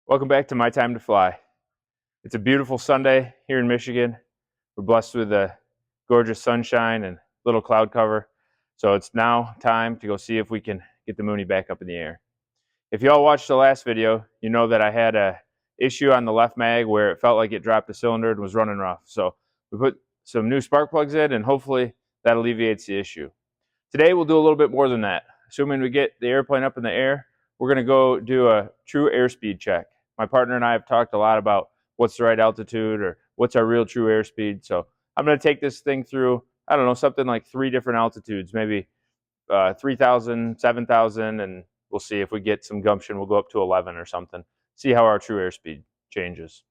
Welcome back to My Time to Fly. It's a beautiful Sunday here in Michigan. We're blessed with a gorgeous sunshine and little cloud cover. So it's now time to go see if we can get the Mooney back up in the air. If you all watched the last video, you know that I had a issue on the left mag where it felt like it dropped the cylinder and was running rough. So we put some new spark plugs in and hopefully that alleviates the issue. Today we'll do a little bit more than that. Assuming we get the airplane up in the air, we're going to go do a true airspeed check. My partner and I have talked a lot about what's the right altitude or what's our real true airspeed. So I'm going to take this thing through, I don't know, something like 3 different altitudes, maybe 3,000, 7,000, and we'll see if we get some gumption. We'll go up to 11 or something, see how our true airspeed changes.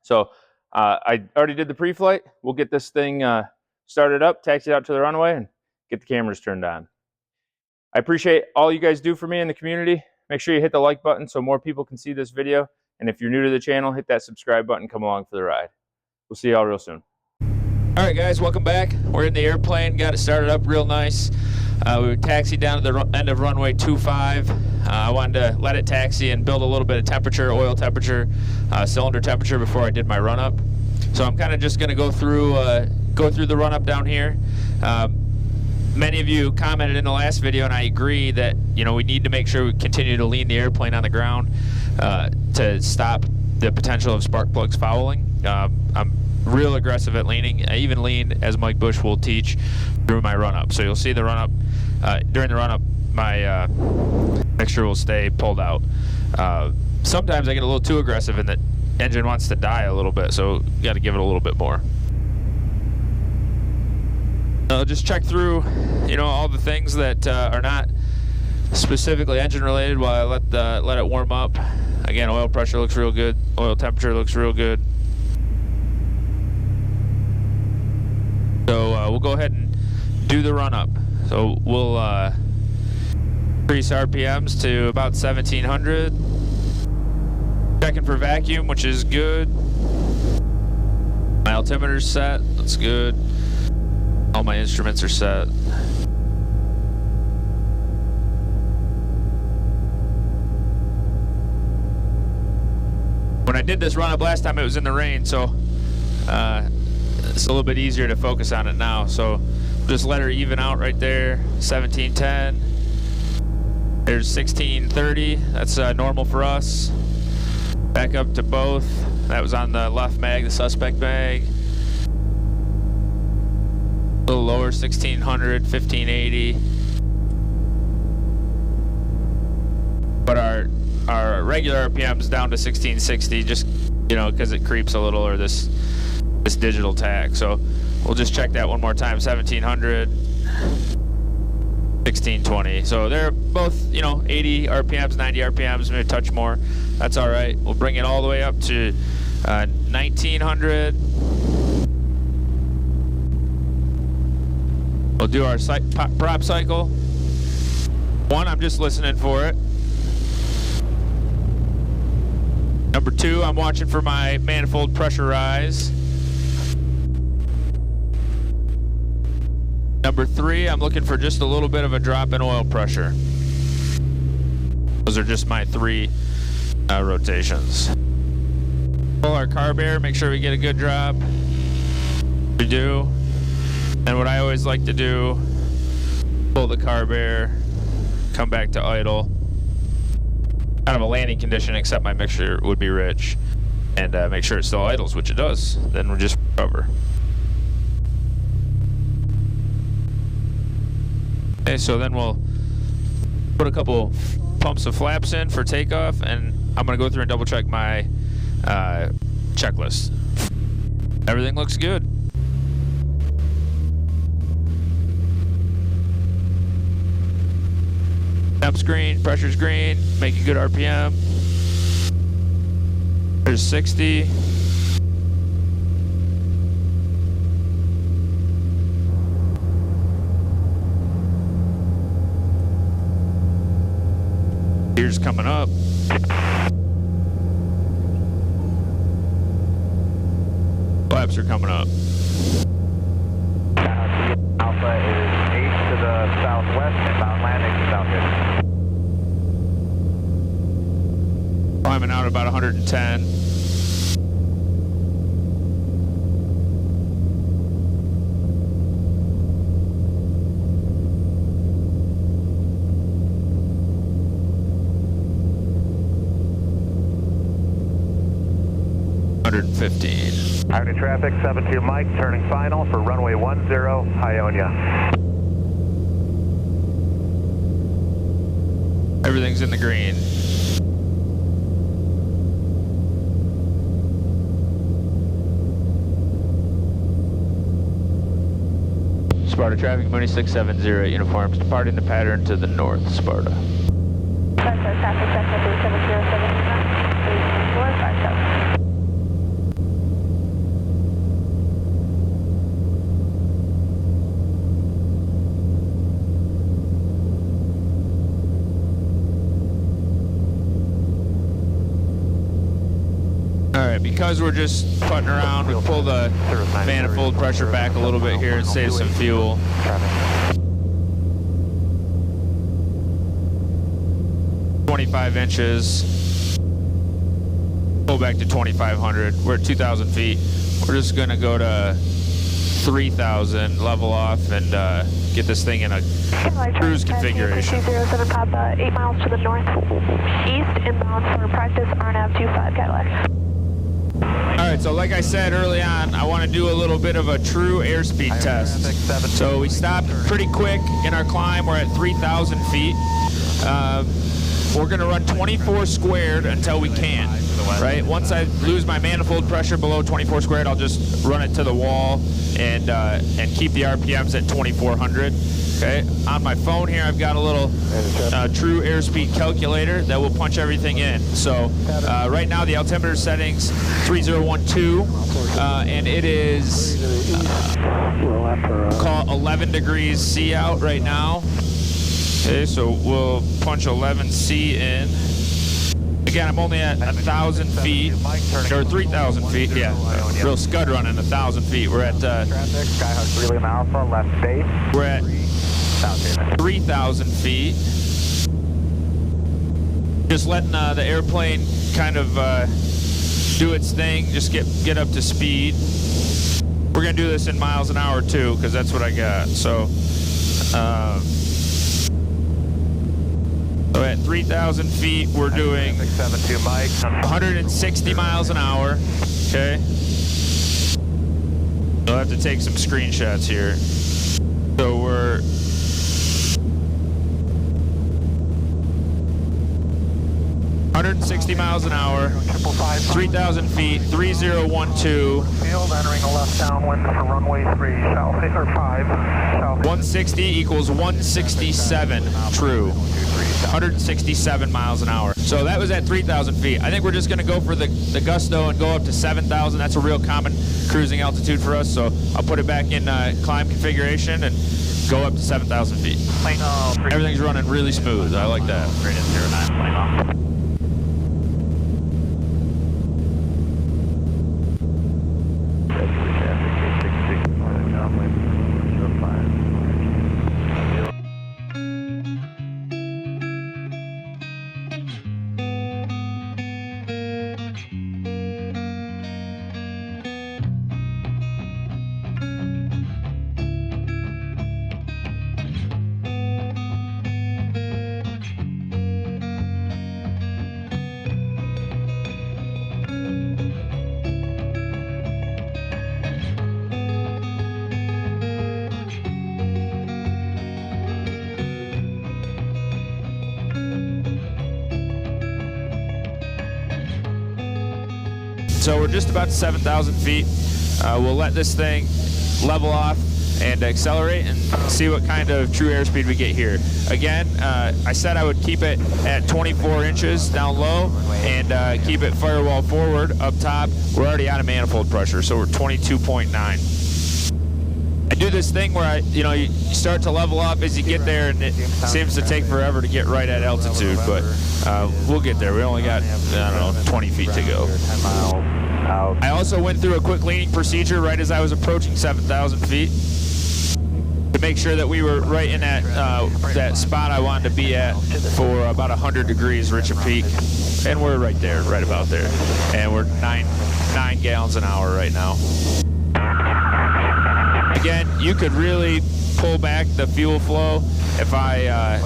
So I already did the pre-flight. We'll get this thing started up, taxi it out to the runway, and get the cameras turned on. I appreciate all you guys do for me in the community. Make sure you hit the like button so more people can see this video. And if you're new to the channel, hit that subscribe button. Come along for the ride. We'll see y'all real soon. All right, guys, welcome back. We're in the airplane. Got it started up real nice. We taxied down to the end of runway 25. I wanted to let it taxi and build a little bit of temperature, oil temperature, cylinder temperature before I did my run up. So I'm kind of just going to go through the run up down here. Many of you commented in the last video, and I agree that we need to make sure we continue to lean the airplane on the ground to stop the potential of spark plugs fouling. I'm real aggressive at leaning. I even lean, as Mike Bush will teach, through my run-up. So you'll see the run-up. During the run-up, my mixture will stay pulled out. Sometimes I get a little too aggressive and the engine wants to die a little bit, so you got to give it a little bit more. I'll just check through, all the things that are not specifically engine related while I let it warm up. Again, oil pressure looks real good. Oil temperature looks real good. So we'll go ahead and do the run up. So we'll increase RPMs to about 1700. Checking for vacuum, which is good. My altimeter's set. That's good. All my instruments are set. When I did this run up last time, it was in the rain, so it's a little bit easier to focus on it now. So just let her even out right there. 1710. There's 1630. That's normal for us. Back up to both. That was on the left mag, the suspect mag. A little lower, 1600, 1580. But our regular RPM's down to 1660, just because it creeps a little, or this digital tag. So we'll just check that one more time. 1700, 1620. So they're both 80 RPMs, 90 RPMs, maybe a touch more. That's all right. We'll bring it all the way up to 1900. We'll do our prop cycle. 1, I'm just listening for it. Number 2, I'm watching for my manifold pressure rise. Number 3, I'm looking for just a little bit of a drop in oil pressure. Those are just my 3 rotations. Pull our carb air, make sure we get a good drop. We do. And what I always like to do, pull the carb air, come back to idle. Kind of a landing condition, except my mixture would be rich. And make sure it still idles, which it does. Then we'll just recover. Okay, so then we'll put a couple pumps of flaps in for takeoff, and I'm going to go through and double check my checklist. Everything looks good. Temp's green, pressure's green, making good RPM. There's 60. Gears coming up. Flaps are coming up. Alpha is 8 to the southwest, inbound landing southeast. climbing out about 110. Irony traffic, 72 Mike, turning final for runway 10, Ionia. Everything's in the green. Sparta traffic, Mooney 670 uniforms, departing the pattern to the north, Sparta. Sparta traffic, Cessna 3707, Alright, because we're just putting around, we pull the manifold pressure back a little bit here and save some fuel. 25 inches. Pull back to 2,500. We're at 2,000 feet. We're just going to go to 3,000, level off, and get this thing in a cruise configuration. 307 Papa, 8 miles to the northeast, inbound for practice, RNAV 25 Cadillac. Alright, so like I said early on, I want to do a little bit of a true airspeed test. So we stopped pretty quick in our climb. We're at 3,000 feet. We're going to run 24 squared until we can, right? Once I lose my manifold pressure below 24 squared, I'll just run it to the wall and keep the RPMs at 2,400. Okay, on my phone here, I've got a little true airspeed calculator that will punch everything in. So right now the altimeter settings 3012, and it is call 11 degrees C out right now. Okay, so we'll punch 11C in. Again, I'm only at 1,000 feet, or 3,000 feet, yeah. Real scud running 1,000 feet. We're at Skyhawk Relay Alpha, left base. We're at 3,000 feet. Just letting the airplane kind of do its thing, just get up to speed. We're gonna do this in miles an hour too, because that's what I got. So at 3,000 feet, we're doing 160 miles an hour. Okay. I'll have to take some screenshots here. So we're 160 miles an hour, 3,000 feet, 3012. Field entering a left downwind for runway 3, south, or 5. South. 160 equals 167 true. 167 miles an hour. So that was at 3,000 feet. I think we're just going to go for the gusto and go up to 7,000. That's a real common cruising altitude for us. So I'll put it back in climb configuration and go up to 7,000 feet. Everything's running really smooth. I like that. 09 plane off. So we're just about to 7,000 feet. We'll let this thing level off and accelerate and see what kind of true airspeed we get here. Again, I said I would keep it at 24 inches down low and keep it firewall forward up top. We're already out of manifold pressure, so we're 22.9. I do this thing where you start to level up as you get there, and it seems to take forever to get right at altitude, but we'll get there. We only got, 20 feet to go. I also went through a quick leaning procedure right as I was approaching 7,000 feet to make sure that we were right in that spot I wanted to be at for about 100 degrees, Richard Peak. and we're right there, right about there. And we're 9 gallons an hour right now. Again, you could really pull back the fuel flow if I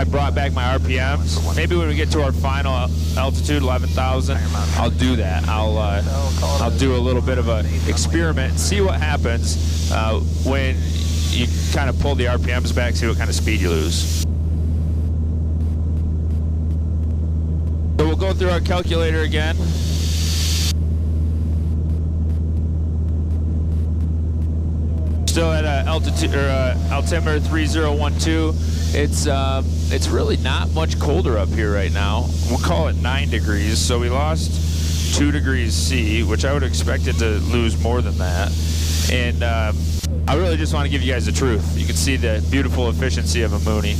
brought back my RPMs. Maybe when we get to our final altitude, 11,000, I'll do that. I'll do a little bit of an experiment, see what happens when you kind of pull the RPMs back, see what kind of speed you lose. So we'll go through our calculator again. Still at altitude or altimeter 3012. It's really not much colder up here right now. We'll call it 9 degrees. So we lost 2 degrees C, which I would expect it to lose more than that. And I really just want to give you guys the truth. You can see the beautiful efficiency of a Mooney.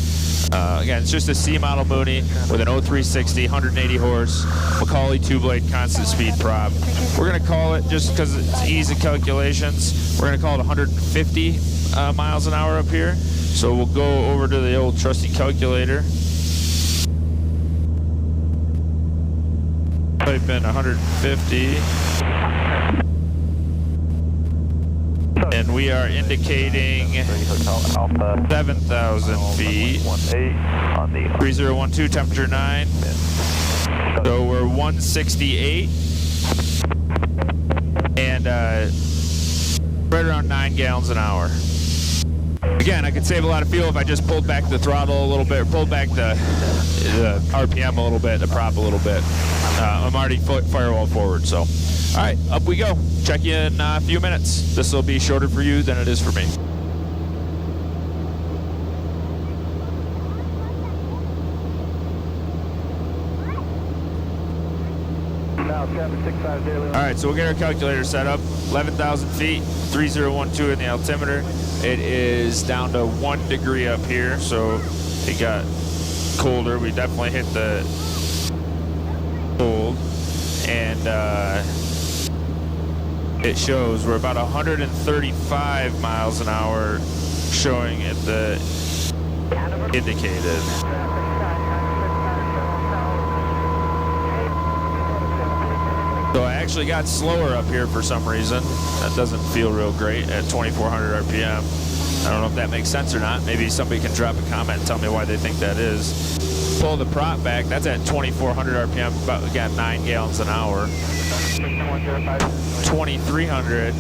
Again, it's just a C model Mooney with an 0360, 180 horse, Macaulay 2-blade constant speed prop. We're going to call it, just because it's easy calculations, we're going to call it 150 miles an hour up here. So we'll go over to the old trusty calculator. Type in 150. And we are indicating 7,000 feet. 3012, temperature 9. So we're 168. And right around 9 gallons an hour. Again, I could save a lot of fuel if I just pulled back the throttle a little bit, or pulled back the RPM a little bit, the prop a little bit. I'm already firewall forward, so. All right, up we go. Check you in a few minutes. This will be shorter for you than it is for me. All right, so we'll get our calculator set up. 11,000 feet, 3012 in the altimeter. It is down to 1 degree up here, so it got colder. We definitely hit the cold, and it shows we're about 135 miles an hour showing at the indicated. So I actually got slower up here for some reason. That doesn't feel real great at 2,400 RPM. I don't know if that makes sense or not. Maybe somebody can drop a comment and tell me why they think that is. Pull the prop back, that's at 2,400 RPM, about, again, 9 gallons an hour. 2,300,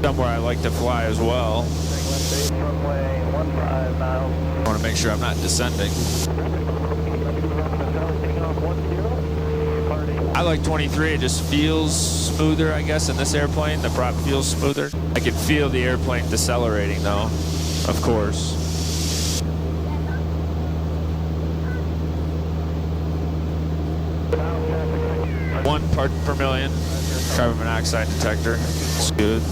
somewhere I like to fly as well. I want to make sure I'm not descending. I like 23, it just feels smoother, I guess, in this airplane. The prop feels smoother. I can feel the airplane decelerating, though, of course. One part per million carbon monoxide detector. It's good.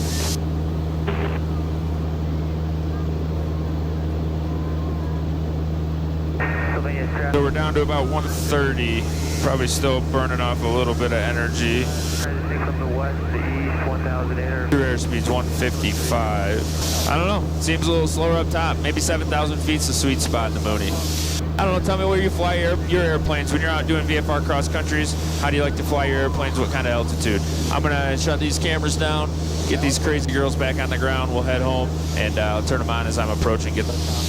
So we're down to about 130. Probably still burning off a little bit of energy. True airspeed's 155. I don't know. Seems a little slower up top. Maybe 7,000 feet's the sweet spot in the Mooney. I don't know. Tell me where you fly your airplanes when you're out doing VFR cross countries. How do you like to fly your airplanes? What kind of altitude? I'm gonna shut these cameras down, get these crazy girls back on the ground. We'll head home, and I'll turn them on as I'm approaching.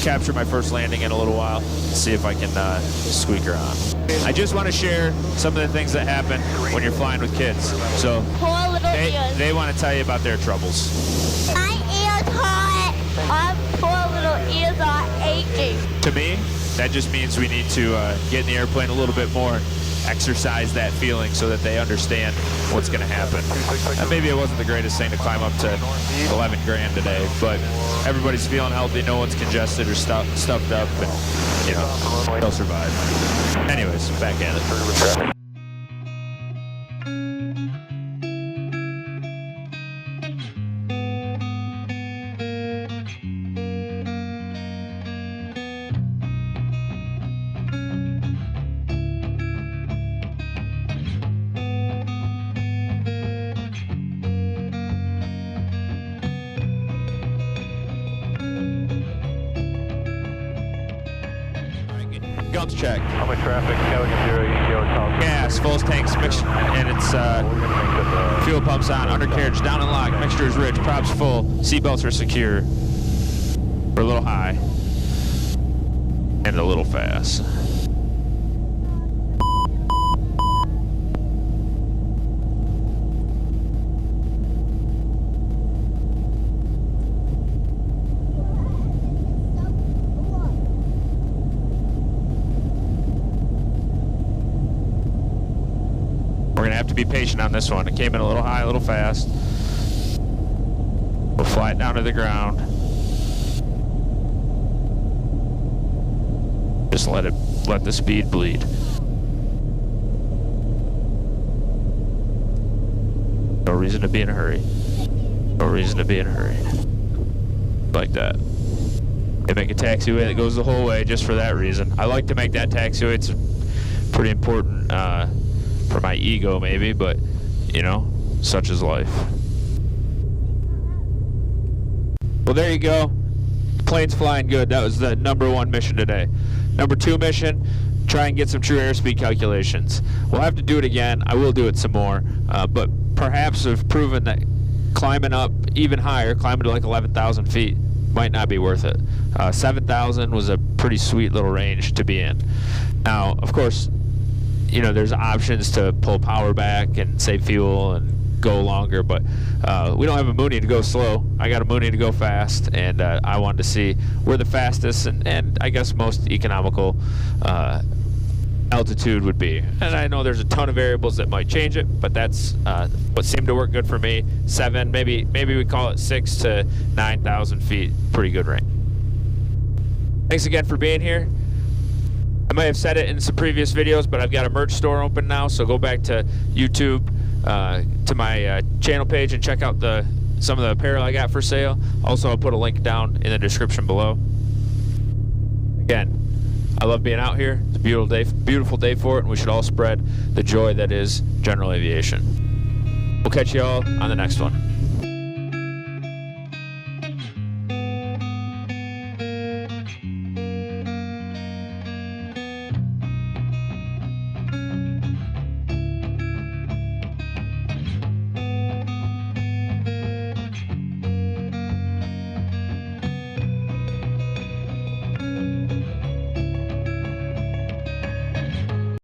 Capture my first landing in a little while. See if I can squeak her on. I just want to share some of the things that happen when you're flying with kids. So they want to tell you about their troubles. My ears hurt. My poor little ears are aching. To me, that just means we need to get in the airplane a little bit more, exercise that feeling so that they understand what's going to happen. And maybe it wasn't the greatest thing to climb up to 11 grand today, but everybody's feeling healthy, no one's congested or stuffed up, and, you know, they'll survive. Anyways, back at it. gums check. I'm in traffic, Caligan 0, Eco, South. Gas, full tanks, mixture, and it's fuel pumps on, undercarriage down and locked, mixture is rich, props full, seatbelts are secure. We're a little high and a little fast. We're gonna have to be patient on this one. It came in a little high, a little fast. We'll fly it down to the ground. Just let the speed bleed. No reason to be in a hurry. No reason to be in a hurry. Like that. They make a taxiway that goes the whole way just for that reason. I like to make that taxiway. It's pretty important for my ego maybe, but you know, such is life. Well, there you go. Plane's flying good. That was the #1 mission today. #2 mission, try and get some true airspeed calculations. We'll have to do it again. I will do it some more, but perhaps have proven that climbing up even higher, climbing to like 11,000 feet, might not be worth it. 7,000 was a pretty sweet little range to be in. Now, of course, you know, there's options to pull power back and save fuel and go longer, but we don't have a Mooney to go slow. I got a Mooney to go fast, and I wanted to see where the fastest and I guess most economical altitude would be. And I know there's a ton of variables that might change it, but that's what seemed to work good for me. 7, maybe we call it 6 to 9,000 feet. Pretty good range. Thanks again for being here. I might have said it in some previous videos, but I've got a merch store open now, so go back to YouTube, to my channel page, and check out some of the apparel I got for sale. Also, I'll put a link down in the description below. Again, I love being out here. It's a beautiful day for it, and we should all spread the joy that is general aviation. We'll catch you all on the next one.